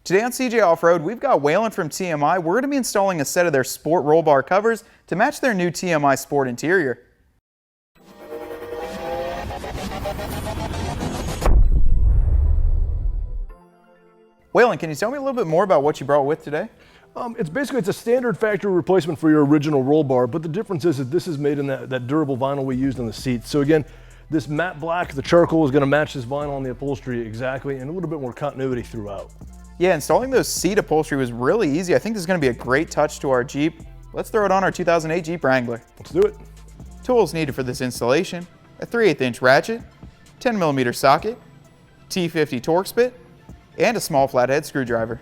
Today on CJ Off-Road, we've got Waylon from TMI. We're going to be installing a set of their sport roll bar covers to match their new TMI Sport interior. Waylon, can you tell me a little bit more about what you brought with today? It's a standard factory replacement for your original roll bar, but the difference is that this is made in that durable vinyl we used on the seats. So again, this matte black, the charcoal, is going to match this vinyl on the upholstery exactly, and a little bit more continuity throughout. Yeah, installing those seat upholstery was really easy. I think this is going to be a great touch to our Jeep. Let's throw it on our 2008 Jeep Wrangler. Let's do it. Tools needed for this installation: a 3/8" ratchet, 10mm socket, T50 Torx bit, and a small flathead screwdriver.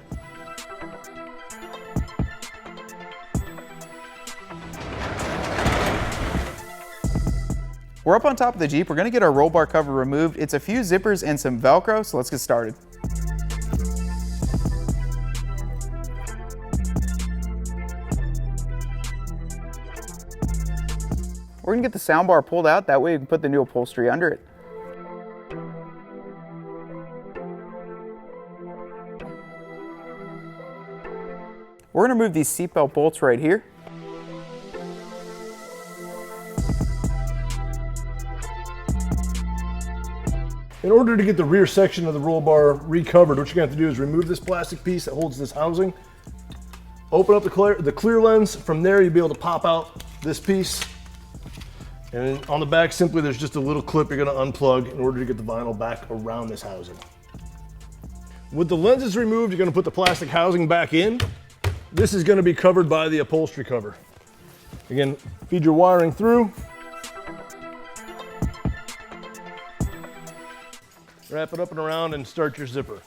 We're up on top of the Jeep. We're going to get our roll bar cover removed. It's a few zippers and some Velcro, so let's get started. We're going to get the sound bar pulled out, that way we can put the new upholstery under it. We're going to remove these seatbelt bolts right here. In order to get the rear section of the roll bar recovered, what you're going to have to do is remove this plastic piece that holds this housing, open up the clear lens. From there, you'll be able to pop out this piece. And on the back, simply, there's just a little clip you're going to unplug in order to get the vinyl back around this housing. With the lenses removed, you're going to put the plastic housing back in. This is going to be covered by the upholstery cover. Again, feed your wiring through. Wrap it up and around and start your zipper.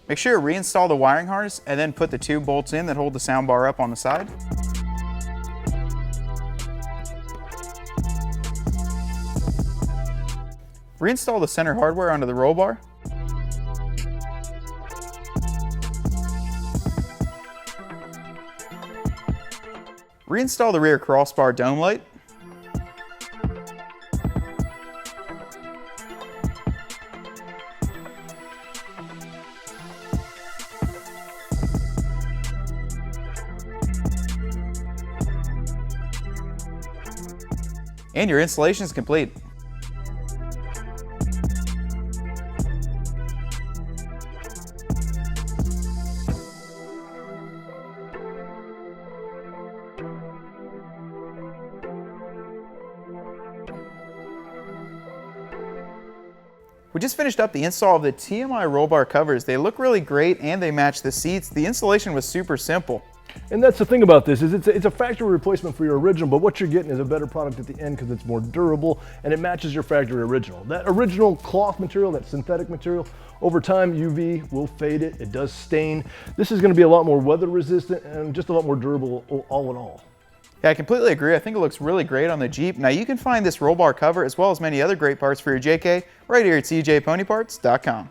Make sure to reinstall the wiring harness and then put the two bolts in that hold the sound bar up on the side. Reinstall the center hardware onto the roll bar. Reinstall the rear crossbar dome light. And your installation is complete. We just finished up the install of the TMI roll bar covers. They look really great and they match the seats. The installation was super simple. And that's the thing about this, is it's a factory replacement for your original, but what you're getting is a better product at the end because it's more durable and it matches your factory original. That original cloth material, that synthetic material, over time UV will fade it, it does stain. This is going to be a lot more weather resistant and just a lot more durable all in all. Yeah, I completely agree. I think it looks really great on the Jeep. Now you can find this roll bar cover as well as many other great parts for your JK right here at cjponyparts.com.